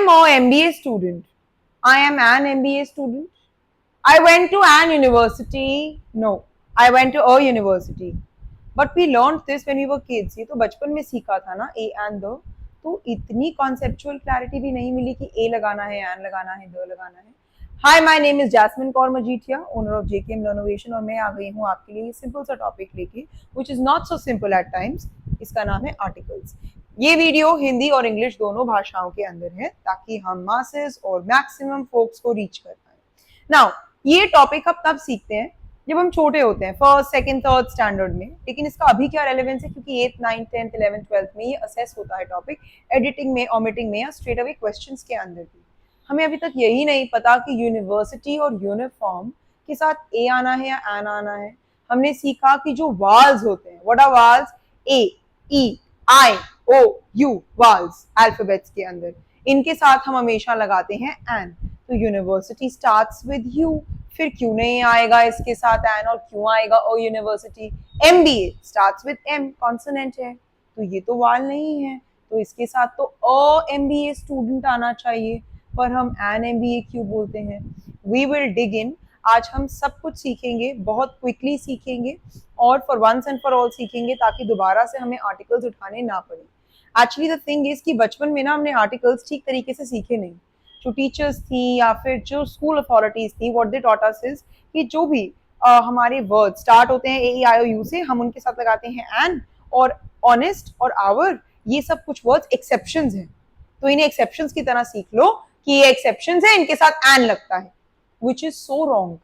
am a MBA student. I am an MBA student. I went to an university. No, I went to a university. But we learned this when we were kids. ये तो बचपन में सीखा था ना, a and the. तो इतनी conceptual clarity भी नहीं मिली कि a लगाना है, an लगाना है, the लगाना है. Hi, my name is Jasmine Kaur Majitia, owner of JKM Learnovation, और मैं आ गई हूँ आपके लिए सिंपल सा टॉपिक लेके, which is not so simple at times. इसका नाम है आर्टिकल्स. ये वीडियो हिंदी और इंग्लिश दोनों भाषाओं के अंदर है ताकि हम मासेस और मैक्सिमम फोक्स को रीच कर पाए. नाउ ये टॉपिक हम तब सीखते हैं जब हम छोटे होते हैं, फर्स्ट सेकंड थर्ड स्टैंडर्ड में. लेकिन इसका अभी क्या रेलेवेंस है, क्योंकि 8th 9th 10th 11th 12th में ये असेस होता है टॉपिक, एडिटिंग में, ओमिटिंग में या स्ट्रेट अवे क्वेश्चंस के अंदर भी. हमें अभी तक यही नहीं पता कि यूनिवर्सिटी और यूनिफॉर्म के साथ ए आना है या एन आना है. हमने सीखा कि जो वाल्स होते हैं, what are vowels, A, E, I, O, U, vowels alphabets के अंदर, इनके साथ हम हमेशा लगाते हैं एन. तो यूनिवर्सिटी स्टार्ट्स विद यू, फिर क्यों नहीं आएगा इसके साथ एन, और क्यों आएगा O university. MBA starts with M, consonant है, तो ये तो वाल नहीं है, तो इसके साथ तो अ एमबीए स्टूडेंट आना चाहिए, पर हम एन एमबीए क्यों बोलते हैं. We will dig in. आज हम सब कुछ सीखेंगे, बहुत क्विकली सीखेंगे और for once and for all सीखेंगे ताकि दोबारा से हमें आर्टिकल्स उठाने ना पड़े. एक्चुअली द थिंग इज कि बचपन में ना हमने आर्टिकल्स ठीक तरीके से सीखे नहीं. जो टीचर्स थी या फिर जो स्कूल अथॉरिटीज थी, what they taught us is कि जो भी हमारे वर्ड स्टार्ट होते हैं ए ई आई ओ यू से, हम उनके साथ लगाते हैं एन, और ऑनेस्ट और आवर, ये सब कुछ वर्ड्स एक्सेप्शंस हैं. तो इन्हें एक्सेप्शंस की तरह सीख लो कि ये एक्सेप्शंस है, इनके साथ एन लगता है, विच इज सो रॉन्ग.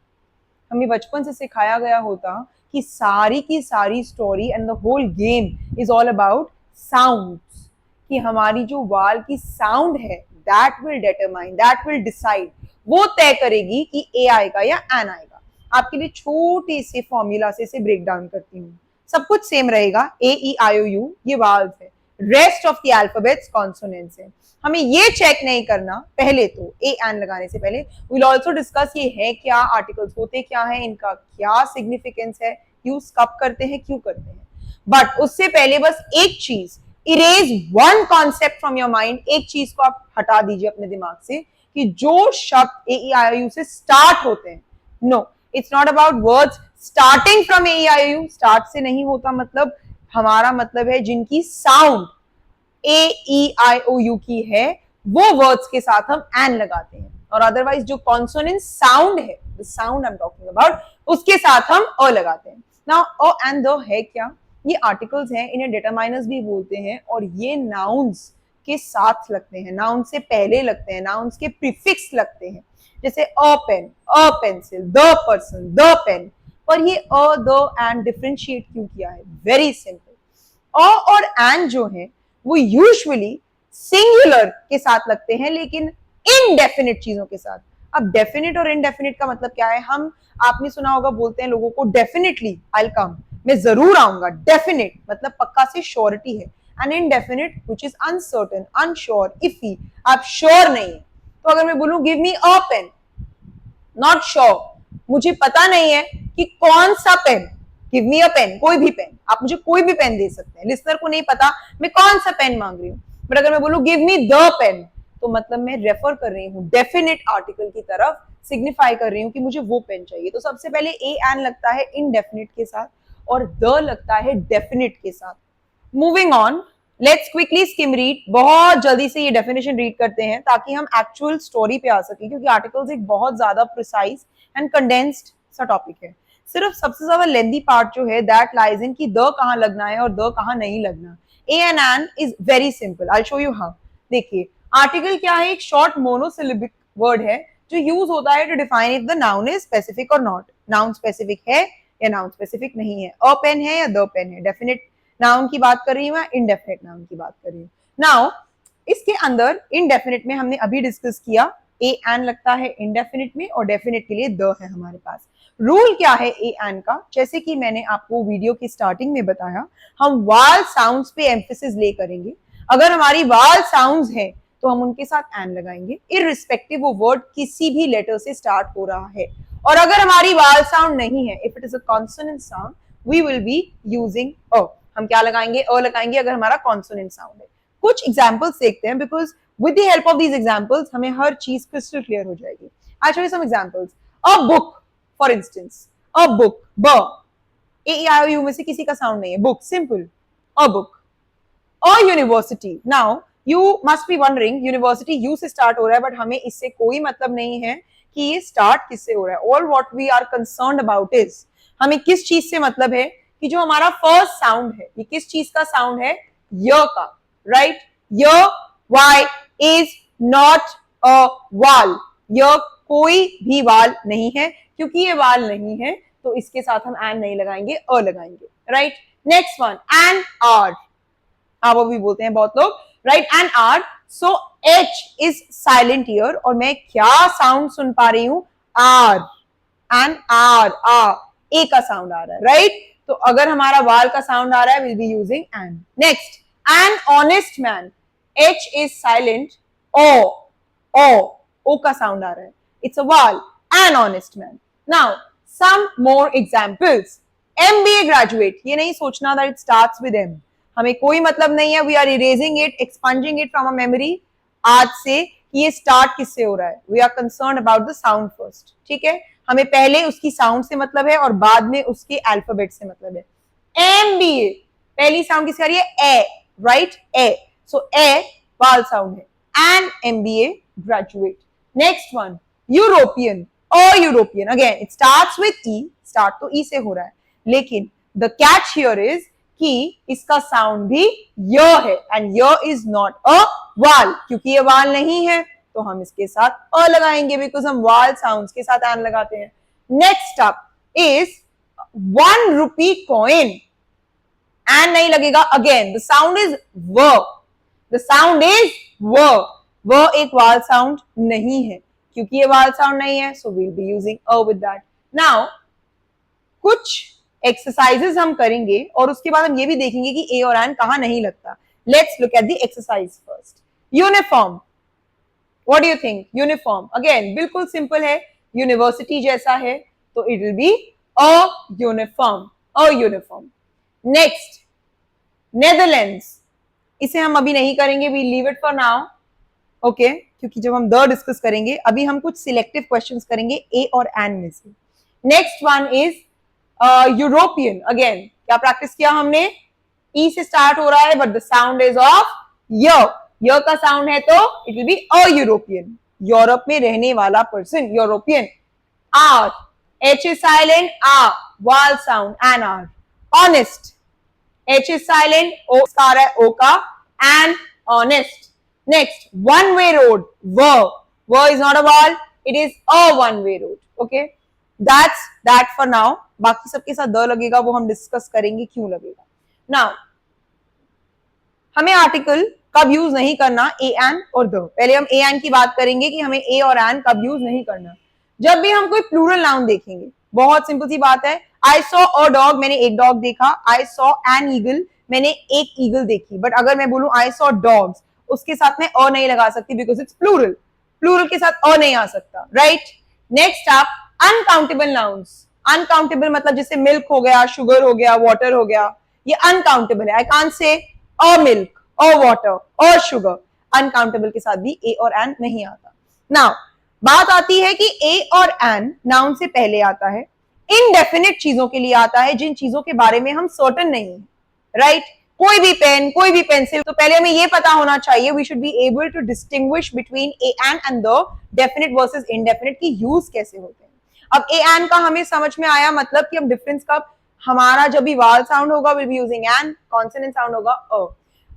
हमें बचपन से सिखाया गया होता कि सारी की सारी story and the whole game is all about sounds, कि हमारी जो वाल की साउंड है that will determine, that will decide, वो तय करेगी कि ए आएगा या एन आएगा. आपके लिए छोटे से फॉर्मूला से इसे ब्रेक डाउन करती हूँ. सब कुछ सेम रहेगा, ए ई आई ओ यू ये वाल्स है, rest of the alphabets consonants है. हमें ये चेक नहीं करना पहले, तो ए एन लगाने से पहले विल ऑल्सो डिस्कस ये है क्या, आर्टिकल्स होते क्या है, इनका क्या सिग्निफिकेंस है, यूज कब करते हैं, क्यों करते हैं. बट उससे पहले बस एक चीज, erase one concept from your mind. एक चीज को आप हटा दीजिए अपने दिमाग से कि जो शब्द ए ई आई ओ यू से स्टार्ट होते हैं, no, it's not about words starting from A E I O U. Start से नहीं होता, मतलब हमारा मतलब है जिनकी sound A E I O you की है, वो वर्ड्स के साथ हम एन लगाते हैं. और अदरवाइज जो कॉन्सोनेंट साउंड है, the sound I am talking about, उसके साथ हम अ लगाते हैं. नाउ अ एंड द है क्या, ये आर्टिकल्स हैं, इन्हें डिटरमाइनर्स भी बोलते हैं, और ये नाउन्स के साथ लगते हैं, नाउन से पहले लगते हैं, नाउन्स के प्रीफिक्स लगते हैं. जैसे a pen, a pencil, the person, the pen. पर ये अ द एंड डिफरेंशिएट क्यों किया है, वेरी सिंपल. अ और एन जो है वो यूजुअली सिंगुलर के साथ लगते हैं, लेकिन इनडेफिनिट चीजों के साथ. अब डेफिनिट और इनडेफिनिट का मतलब क्या है, हम, आपने सुना होगा, बोलते हैं लोगों को डेफिनेटली आई विल कम, मैं जरूर आऊंगा. डेफिनेट मतलब पक्का से श्योरिटी है, and indefinite which is uncertain, unsure, iffy, आप श्योर नहीं है. तो अगर मैं बोलूं give me a pen, not sure, मुझे पता नहीं है कि कौन सा pen, give me a pen, कोई भी पेन, आप मुझे कोई भी पेन दे सकते हैं. लिसनर को नहीं पता मैं कौन सा पेन मांग रही हूँ. बट अगर मैं बोलूं गिव मी द पेन, तो मतलब मैं रेफर कर रही हूँ डेफिनेट आर्टिकल की तरफ, सिग्निफाई कर रही हूँ कि मुझे वो पेन चाहिए. तो सबसे पहले ए एन लगता है इनडेफिनिट के साथ और द लगता है डेफिनेट के साथ. Moving on, let's quickly scheme read. बहुत जल्दी से ये डेफिनेशन रीड करते हैं ताकि हम एक्चुअल स्टोरी पे आ सके, क्योंकि आर्टिकल्स एक बहुत ज्यादा प्रिसाइज एंड कंडेंस्ड सा टॉपिक है. सिर्फ सबसे ज्यादा लेंदी पार्ट जो है दैट लाइज इन कि द कहां लगना है और द कहां नहीं लगना. A and an is very simple, I show you how. देखिए, आर्टिकल क्या है, एक शॉर्ट मोनोसिलेबिक वर्ड है जो यूज होता है to define if the noun is specific और नॉट. नाउन स्पेसिफिक है या नाउन स्पेसिफिक नहीं है, अ पेन है या द पेन है, डेफिनेट नाउन की बात कर रही हूँ, इनडेफिनेट नाउन की बात कर रही हूँ. नाउ इसके अंदर इनडेफिनेट में हमने अभी डिस्कस किया ए एन लगता है इनडेफिनेट में, और डेफिनेट के लिए द है हमारे पास. रूल क्या है ए एन का, जैसे कि मैंने आपको वीडियो की स्टार्टिंग में बताया, हम वाल साउंड्स पे एम्फेसिस ले करेंगे. अगर हमारी वाल साउंड्स है तो हम उनके साथ एन लगाएंगे, इररिस्पेक्टिव वो वर्ड किसी भी लेटर से स्टार्ट हो रहा है. और अगर हमारी वाल साउंड नहीं है, if it is a consonant sound, we will be using a. हम क्या लगाएंगे, अ लगाएंगे अगर हमारा कॉन्सोनेंट साउंड है. कुछ एग्जांपल्स देखते हैं, because with the help of these examples हमें हर चीज क्रिस्टल क्लियर हो जाएगी। I show you some examples. A book for instance, a book, B A E I O you में से किसी का साउंड नहीं है, book simple, a book. A university, now you must be wondering university you से start हो रहा है, बट हमें इससे कोई मतलब नहीं है कि ये स्टार्ट किससे हो रहा है। All what we are concerned about is, हमें किस चीज से मतलब है कि जो हमारा फर्स्ट साउंड है, ये किस चीज का साउंड है, य का, राइट। य वाई इज नॉट अ वाल, य कोई भी वाल नहीं है, क्योंकि ये वाल नहीं है तो इसके साथ हम एन नहीं लगाएंगे, अ लगाएंगे, right. Next one, an hour, वो भी बोलते हैं बहुत लोग, right, an hour. So H is silent here, और मैं क्या साउंड सुन पा रही हूं, आर, एन आर, आ, ए का साउंड आ रहा है, राइट। तो अगर हमारा वाल का साउंड आ रहा है, will be using an. Next, an honest man, H is silent, O का साउंड आ रहा है, it's a vowel, an honest man. Now some more examples. MBA graduate, ये नहीं सोचना that it starts with M, हमें कोई मतलब नहीं है, we are erasing it, expunging it from a memory आज से कि ये स्टार्ट किससे हो रहा है। We are concern about the sound first, ठीक है, हमें पहले उसकी साउंड से मतलब है और बाद में उसके अल्फाबेट से मतलब है। एमबीए, पहली साउंड किसकी आ रही है, ए, राइट, ए, सो ए वाल साउंड है, an MBA graduate. Next one, European, a European, again it starts with E, start तो ई से हो रहा है, लेकिन द कैच हियर इज कि इसका साउंड भी य है, एंड य इज नॉट अ वाल, क्योंकि ये वाल नहीं है तो हम इसके साथ अ लगाएंगे, बिकॉज हम वाल साउंड्स के साथ एन लगाते हैं। Next up is 1 rupee coin, an नहीं लगेगा, अगेन द साउंड इज व, द साउंड इज व एक वाल साउंड नहीं है, क्योंकि ये वाल साउंड नहीं है, so we'll be using a with that. Now कुछ एक्सरसाइजेस हम करेंगे और उसके बाद हम ये भी देखेंगे कि ए और एन कहां नहीं लगता। Let's look at the exercise first. Uniform, what do you think, uniform, again बिल्कुल सिंपल है, यूनिवर्सिटी जैसा है, तो it will be a uniform, a uniform. Next, Netherlands, इसे हम अभी नहीं करेंगे, we leave it for now, okay, क्योंकि जब हम द डिस्कस करेंगे, अभी हम कुछ सिलेक्टिव क्वेश्चंस करेंगे ए और एन में से। Next one is European, again क्या प्रैक्टिस किया हमने, ई से स्टार्ट हो रहा है but the sound is of य का साउंड है तो it will be a European, यूरोप में रहने वाला person, European. R, H is silent, a vowel sound, an R. Honest, H is silent, O आ रहा है, ओ का, an honest. Next, one way road, व इज नॉट अ वाल, it is a one way road, okay, that's that for now. बाकी सबके साथ the लगेगा, वो हम डिस्कस करेंगे क्यों लगेगा। नाउ हमें आर्टिकल कब यूज नहीं करना, ए एन और द। पहले हम ए एन की बात करेंगे कि हमें ए और एन कब यूज नहीं करना। जब भी हम कोई प्लूरल नाउन देखेंगे, बहुत सिंपल सी बात है, आई सॉ अ डॉग, मैंने एक डॉग देखा, आई सॉ एन ईगल, मैंने एक ईगल देखी, बट अगर मैं बोलूं आई सॉ डॉग्स, उसके साथ मैं अ नहीं लगा सकती, बिकॉज इट्स प्लूरल, प्लूरल के साथ अ नहीं आ सकता, राइट। नेक्स्ट आप अनकाउंटेबल नाउन्स, अनकाउंटेबल मतलब जैसे मिल्क हो गया, शुगर हो गया, वाटर हो गया, ये अनकाउंटेबल है। I can't say a milk, a water, a sugar, uncountable के साथ भी ए और एन नहीं आता। नाउ बात आती है कि ए और एन नाउन से पहले आता है, इनडेफिनिट चीजों के लिए आता है, जिन चीजों के बारे में हम सर्टेन नहीं है, राइट। कोई भी पेन, कोई भी पेंसिल, तो पहले हमें ये पता होना चाहिए, we should be able to distinguish between a and the definite versus indefinite की यूज कैसे होते हैं। अब ए एन का हमें समझ में आया, मतलब कि हम डिफरेंस कब, हमारा जब भी वाल साउंड होगा will be using an, consonant sound होगा अ,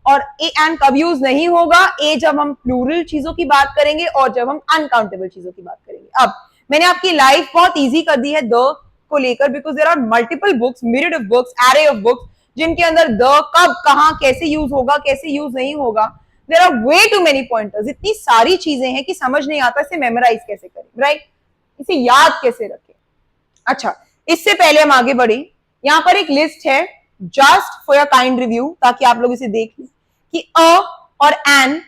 और ए एन कब यूज नहीं होगा, ए जब हम प्लूरल चीजों की बात करेंगे और जब हम अनकाउंटेबल चीजों की बात करेंगे। अब मैंने आपकी लाइफ बहुत इजी कर दी है द को लेकर, because there are multiple books, myriad of books, array of books, जिनके अंदर द कब कहां कैसे यूज होगा, कैसे यूज नहीं होगा, there are way too many pointers, इतनी सारी चीजें हैं कि समझ नहीं आता इसे मेमोराइज कैसे करें, राइट, इसे याद कैसे रखें। अच्छा, इससे पहले हम आगे बढ़े, यहां पर एक लिस्ट है just for your kind review, ताकि आप लोग इसे देख लें कि अ और एन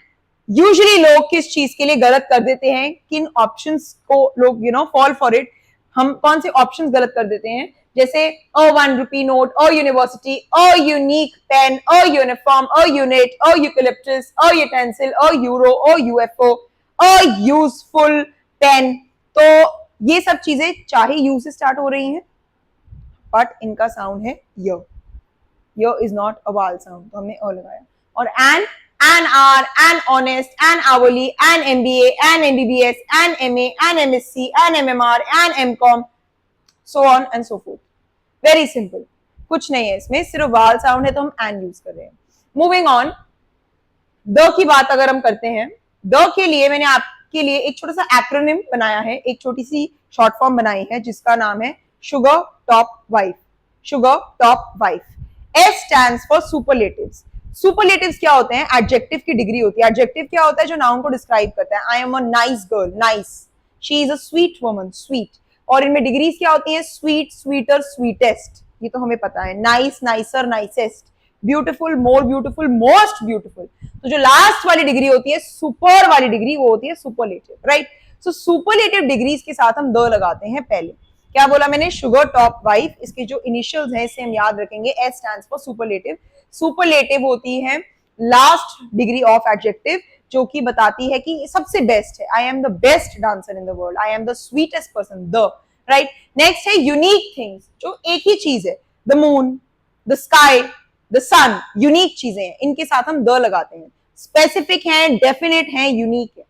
यूजुअली लोग किस चीज के लिए गलत कर देते हैं, किन ऑप्शंस को लोग फॉल फॉर इट। हम कौन से ऑप्शंस गलत कर देते हैं, जैसे a 1 rupee note, a university, a unique pen, a uniform, a unit, a eucalyptus, a utensil, a euro, a UFO, a useful pen. तो ये सब चीजें चाहे यू से स्टार्ट हो रही हैं, बट इनका साउंड है य। य इज नॉट अ वाल साउंड, तो हमने अ लगाया। और an R, an honest, an hourly, an MBA, an MBBS, an MA, an MSc, an MMR, an MCom, so on and so forth. Very simple, कुछ नहीं है इसमें, सिर्फ वाल साउंड है तो हम एन यूज कर रहे हैं। मूविंग ऑन, द की बात अगर हम करते हैं, द के लिए मैंने आपके लिए एक छोटा सा एक्रोनिम बनाया है, एक छोटी सी शॉर्ट फॉर्म बनाई है जिसका नाम है sugar top wife. Sugar top wife. S stands for superlatives. Superlatives क्या होते हैं? एडजेक्टिव की डिग्री होती है। एडजेक्टिव क्या होता है? जो नाउन को डिस्क्राइब करता है। I am a nice girl, nice. She is a sweet woman, sweet. और इनमें डिग्रीज क्या होती हैं? स्वीट, स्वीटर, स्वीटेस्ट, ये तो हमें पता है। Nice, nicer, nicest. Beautiful, more beautiful, most beautiful. तो जो लास्ट वाली डिग्री होती है, सुपर वाली डिग्री, वो होती है सुपरलेटिव, राइट? सो सुपरलेटिव डिग्रीज के साथ हम द लगाते हैं पहले। क्या बोला मैंने? Sugar top wife. इसके जो इनिशियल्स हैं इसे हम याद रखेंगे, S stands for superlative. Superlative होती है लास्ट डिग्री ऑफ एडजेक्टिव, जो कि बताती है कि सबसे बेस्ट है। I am the best dancer in the world, I am the sweetest person, the, right? Next है यूनिक थिंग्स, जो एक ही चीज है। The moon, the sky, the sun, unique चीजें हैं, इनके साथ हम द लगाते हैं। स्पेसिफिक है, डेफिनेट है, यूनिक है।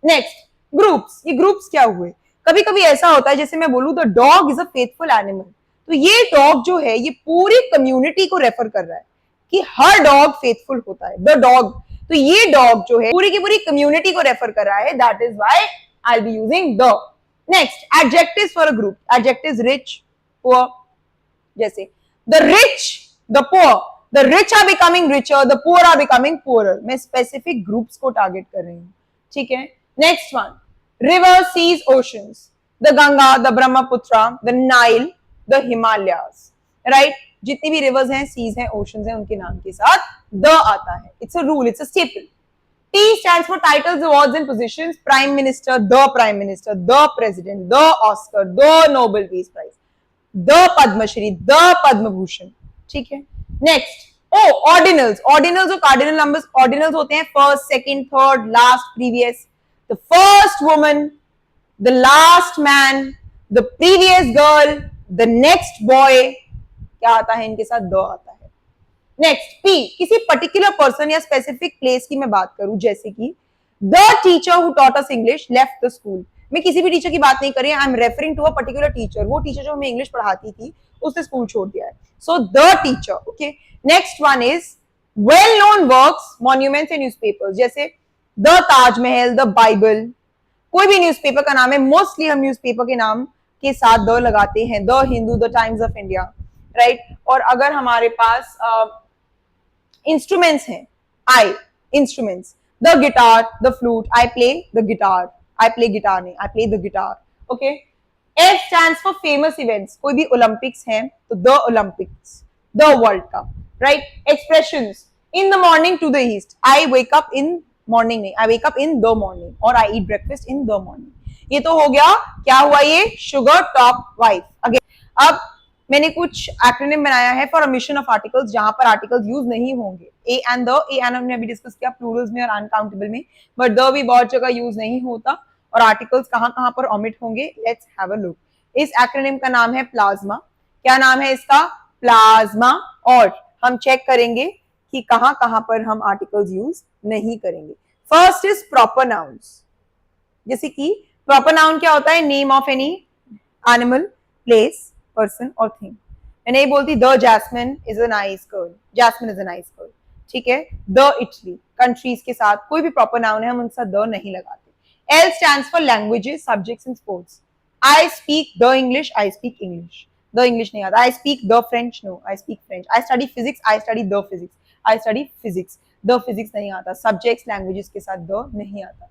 Next, groups. ये ग्रुप्स क्या हुए? कभी कभी ऐसा होता है, जैसे मैं बोलूं the dog is a faithful animal, तो ये डॉग जो है ये पूरी कम्युनिटी को रेफर कर रहा है कि हर डॉग फेथफुल होता है, द डॉग। तो ये डॉग जो है पूरी की पूरी कम्युनिटी को रेफर कर रहा है, that is why I will be using the. Next, adjectives for a group. Adjectives rich, poor, जैसे the rich, the poor, the rich are becoming richer, the poor are becoming poorer. मैं specific groups को target कर रही हूं, ठीक है? Next one, river, seas, oceans. The Ganga, the Brahmaputra, the Nile, the Himalayas, right? जितनी भी रिवर्स हैं, सीज हैं, ओशंस हैं, उनके नाम के साथ द आता है। It's a rule, it's a staple. T stands for titles, awards and positions. Prime Minister, the President, the Oscar, the Nobel Peace Prize, the Padmashri, the Padma Bhushan, ठीक है? Next, O ordinals. ऑर्डिनल्स और कार्डिनल नंबर्स। ऑर्डिनल्स होते हैं first, second, third, last, previous. The first woman, the last man, the previous girl, the next boy, क्या आता है इनके साथ? द आता है। नेक्स्ट, पी, किसी पर्टिकुलर पर्सन या स्पेसिफिक प्लेस की मैं बात करूं, जैसे कि the teacher who taught us English left the school. मैं किसी भी टीचर की बात नहीं कर रही, I am referring to a particular teacher. वो टीचर जो हमें इंग्लिश पढ़ाती थी, उसने स्कूल छोड़ दिया है, so the teacher, okay? Next one is well known works, monuments and newspapers, जैसे द ताजमहल, द बाइबल। कोई भी न्यूज़पेपर का नाम है, मोस्टली हम न्यूज़पेपर के नाम के साथ द लगाते हैं। The Hindu, the Times of India, right? और अगर हमारे पास इंस्ट्रूमेंट्स हैं, I, instruments, the guitar, the flute, I play the guitar, I play guitar नहीं, I play the guitar, okay? F stands for famous events. कोई भी ओलंपिक्स हैं तो the Olympics, the world cup, right? Expressions, in the morning to the east, I wake up in, morning नहीं, I wake up in the morning, और I eat breakfast in the morning. ये तो हो गया, क्या हुआ? ये शुगर टॉप वाइफ। अगेन, अब मैंने कुछ एक्रोनिम बनाया है फॉर ओमिशन ऑफ आर्टिकल्स, जहां पर आर्टिकल्स यूज नहीं होंगे। ए एंड द, ए एंड हमने अभी डिस्कस किया प्लूरल्स में और अनकाउंटेबल में, बट द भी बहुत जगह यूज नहीं होता। और आर्टिकल्स कहां कहां पर ओमिट होंगे, लेट्स हैव अ लुक। इस एक्रोनिम का नाम है प्लाज्मा। क्या नाम है इसका? प्लाज्मा। और हम चेक करेंगे कि कहां कहां पर हम आर्टिकल्स यूज नहीं करेंगे। फर्स्ट इज प्रॉपर नाउन्स, जैसे कि प्रॉपर नाउन क्या होता है? Name of any animal, place, person और थिंग। मैं नहीं बोलती the Jasmine is a nice girl, Jasmine is a nice girl, ठीक है? द इटली, कंट्रीज के साथ कोई भी प्रॉपर नाउन है हम उनके साथ द नहीं लगाते। L stands for languages, subjects and sports. I speak the English, I speak English, the English नहीं आता। I speak the French, no, I speak French. I study physics, I study the physics, I study physics, the physics नहीं आता। Subjects, languages के साथ the नहीं आता,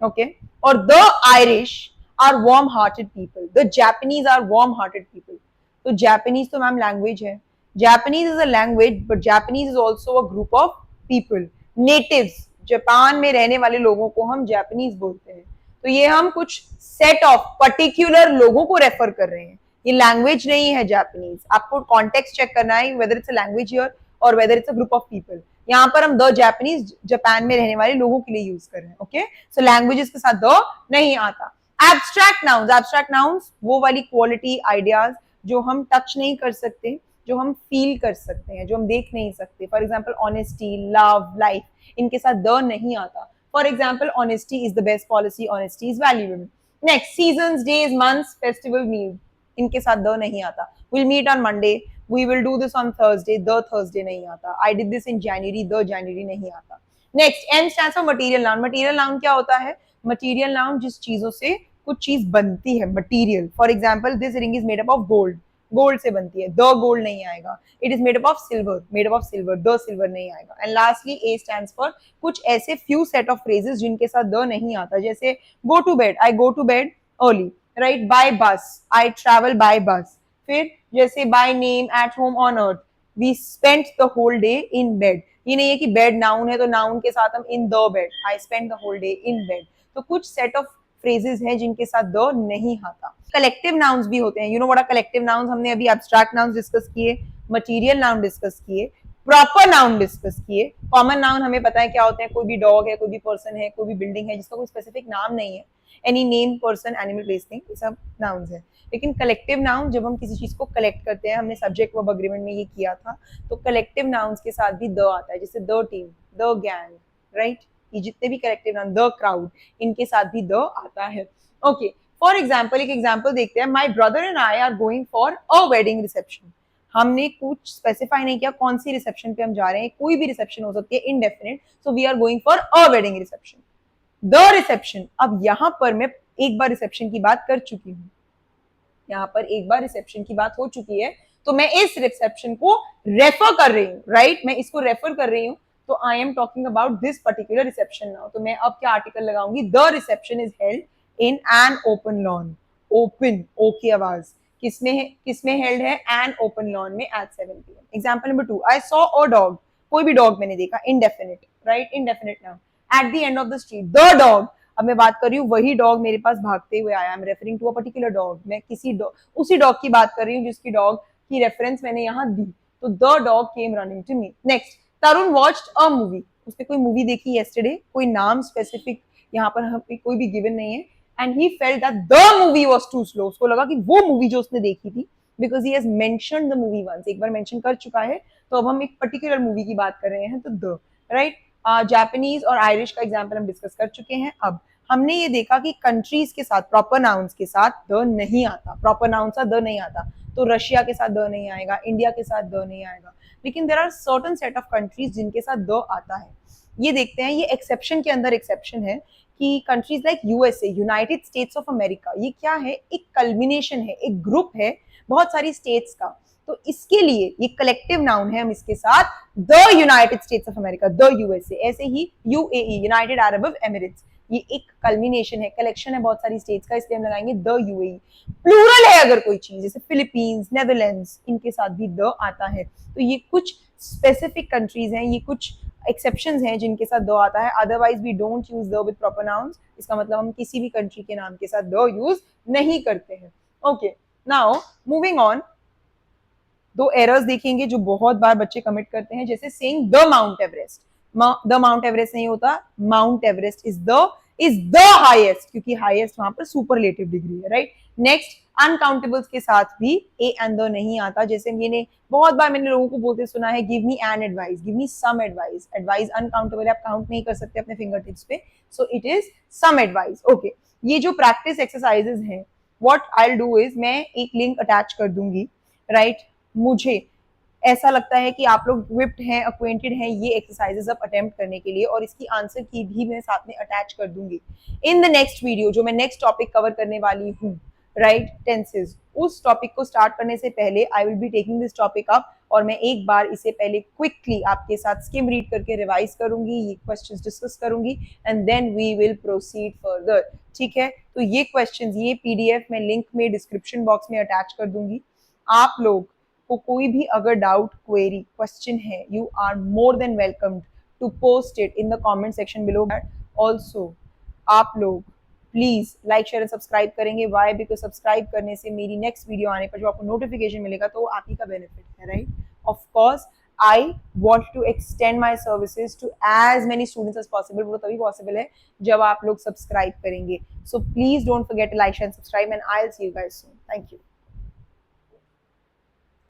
okay? और the Irish are warm hearted people, the Japanese are warm hearted people. तो Japanese तो मैम लैंग्वेज है, Japanese is a language, but Japanese is also a group of people, natives. Japan में रहने वाले लोगों को हम जापानीज बोलते हैं। तो ये हम कुछ सेट ऑफ पर्टिकुलर लोगों को रेफर कर रहे हैं, ये लैंग्वेज नहीं है जापानीज। आपको कॉन्टेक्स्ट चेक करना है whether it's a language here और whether it's a group of people. यहाँ पर हम द जापानीज जापान में रहने वाले लोगों के लिए यूज कर रहे हैं। ओके, सो लैंग्वेजेस के साथ द नहीं आता। एब्स्ट्रैक्ट नाउन्स वो वाली क्वालिटी आइडियाज जो हम टच नहीं कर सकते, जो हम फील कर सकते हैं, जो हम देख नहीं सकते। For example honesty, love, life, इनके साथ द नहीं आता। For example honesty is the best policy, honesty is valuable. Next, seasons, days, months, festival, meal, इनके साथ द नहीं आता। Will meet on Monday, we will do this on Thursday, the Thursday नहीं आता। I did this in January, the January नहीं आता। Next, M stands for material noun. Material noun क्या होता है? मटेरियल नाउन जिस चीजों से कुछ चीज बनती है, material. For example this ring is made up of gold, gold से बनती है, द गोल्ड नहीं आएगा। It is made up of silver, made up of silver, the silver नहीं आएगा। And lastly A stands for कुछ ऐसे फ्यू सेट ऑफ फ्रेजेस जिनके साथ द नहीं आता, जैसे go to bed, I go to bed early, right, by bus, I travel by bus. फिर जैसे by name, at home, on earth, we spent the whole day in bed. ये नहीं है कि बेड नाउन है तो नाउन के साथ हम in the bed, I spend the whole day in bed. तो कुछ सेट ऑफ फ्रेजेस हैं जिनके साथ द नहीं आता। कलेक्टिव नाउन्स भी होते हैं। You know what are collective nouns? हमने अभी एब्स्ट्रैक्ट नाउन्स डिस्कस किए, मटेरियल नाउन डिस्कस किए, प्रॉपर नाउन डिस्कस किए। कॉमन नाउन हमें पता है क्या होते हैं, कोई भी डॉग है, कोई भी पर्सन है, कोई भी बिल्डिंग है जिसका कोई स्पेसिफिक नाम नहीं है। Any name, person, animal, place, thing, ये सब नाउन्स है। लेकिन कलेक्टिव नाउन, जब हम किसी चीज को कलेक्ट करते हैं, हमने सब्जेक्ट वर्ब अग्रीमेंट में ये किया था, तो कलेक्टिव नाउन्स के साथ भी द आता है, जैसे the team, the gang, right. ये जितने भी कलेक्टिव नाउन, द क्राउड, इनके साथ भी द आता है। ओके, फॉर एग्जाम्पल, एक एग्जाम्पल देखते हैं। My brother and I R going for a wedding reception. हमने कुछ स्पेसिफाई नहीं किया कौन सी रिसेप्शन पे हम जा रहे हैं, कोई भी रिसेप्शन हो सकती है, indefinite. So we are going for a wedding reception, the reception. अब यहां पर मैं एक बार रिसेप्शन की बात कर चुकी हूँ, यहाँ पर एक बार रिसेप्शन की बात हो चुकी है, तो मैं इस रिसेप्शन को रेफर कर रही हूँ, राइट, मैं इसको रेफर कर रही हूँ। तो I am talking about this particular reception now. तो मैं अब क्या आर्टिकल लगाऊंगी? The reception is held in an open lawn. Open, O की आवाज किसमें हेल्ड है? एन ओपन लॉन में at 7 PM। Example number 2, I saw a dog, कोई भी डॉग मैंने देखा, indefinite, right, indefinite now. At the end of the street, the dog, अब मैं बात कर रही हूँ वही डॉग मेरे पास भागते हुए आया। I am referring to a particular dog, मैं किसी उसी डॉग की बात कर रही हूँ जिसकी डॉग की रेफरेंस मैंने यहाँ दी। तो the dog came running to me. Next, Tarun watched a movie, उसने कोई मूवी देखी येस्टरडे, कोई नाम स्पेसिफिक यहाँ पर हमें कोई भी गिवन नहीं है। And he felt that the movie was too slow, उसको लगा कि वो मूवी जो उसने देखी थी, because he has mentioned the movie once, एक बार मेंशन कर चुका है, तो अब हम एक पर्टिकुलर मूवी की बात कर रहे हैं, तो द, राइट। जापानीज और आयरिश का एग्जाम्पल हम डिस्कस कर चुके हैं। अब हमने ये देखा कि कंट्रीज के साथ, प्रॉपर नाउन्स के साथ द नहीं आता, प्रॉपर नाउन सा द नहीं आता। तो रशिया के साथ द नहीं आएगा, इंडिया के साथ द नहीं आएगा। लेकिन there are certain set of countries जिनके साथ द आता है। ये देखते हैं, ये एक्सेप्शन के अंदर एक्सेप्शन है कि countries like USA, United states of America, ये क्या है? एक कल्मिनेशन है, एक ग्रुप है बहुत सारी स्टेट्स का। तो इसके लिए ये कलेक्टिव नाउन है, हम इसके साथ the United states of America, the USA. ऐसे ही यूएई, यूनाइटेड अरब एमिरेट्स, ये एक कल्मिनेशन है, कलेक्शन है बहुत सारी स्टेट्स का, इसलिए हम लगाएंगे द यूएई। प्लूरल है अगर कोई चीज, जैसे फिलीपींस, नेदरलैंड्स, इनके साथ भी द आता है। तो ये कुछ स्पेसिफिक कंट्रीज हैं, ये कुछ एक्सेप्शंस हैं जिनके साथ दो आता है। Otherwise we don't use the with proper nouns, इसका मतलब हम किसी भी कंट्री के नाम के साथ दो यूज नहीं करते हैं। ओके, नाउ मूविंग ऑन, दो एरर्स देखेंगे जो बहुत बार बच्चे कमिट करते हैं, जैसे saying the mount Everest. The mount Everest नहीं होता, mount Everest is the highest, क्योंकि हाईएस्ट वहां पर सुपरलेटिव डिग्री है, राइट। नेक्स्ट, अनकाउंटेबल्स के साथ भी ए एंड द नहीं आता। जैसे मैंने बहुत बार लोगों को बोलते सुना है, give me an advice, give me some advice. Advice uncountable है, आप काउंट नहीं कर सकते अपने फिंगर टिप्स पे, so it is some advice. Okay, ये जो प्रैक्टिस एक्सरसाइजेस हैं, what I will do is, मैं एक लिंक अटैच कर दूंगी, राइट। मुझे ऐसा लगता है कि आप लोग विप्ड हैं, अक्वेंटेड हैं ये एक्सरसाइजेस अब अटेम्प्ट करने के लिए, और इसकी आंसर की भी मैं साथ में अटैच कर दूंगी इन द नेक्स्ट वीडियो, जो मैं नेक्स्ट टॉपिक कवर करने वाली हूँ, राइट, टेंसेस। उस टॉपिक को स्टार्ट करने से पहले आई will be taking this topic up, और मैं एक बार इसे पहले क्विकली आपके साथ स्किम रीड करके रिवाइज करूंगी, ये क्वेश्चंस डिस्कस करूंगी, and then we will proceed further. ठीक है, तो ये क्वेश्चंस, ये पीडीएफ मैं लिंक में डिस्क्रिप्शन बॉक्स में अटैच कर दूंगी। आप लोग को कोई भी अगर डाउट, क्वेरी, क्वेश्चन है, you are more than welcome to post it in the comment section below. Also आप लोग प्लीज लाइक शेयर सब्सक्राइब करेंगे. वाई? बिकॉज सब्सक्राइब करने से मेरी नेक्स्ट वीडियो आने पर जो आपको नोटिफिकेशन मिलेगा तो वो आप ही का बेनिफिट है, right? Of course I want to extend my services to as many students as possible. वो तभी पॉसिबल है जब आप लोग सब्सक्राइब करेंगे. So please don't forget like share subscribe and I will see you guys soon. Thank you.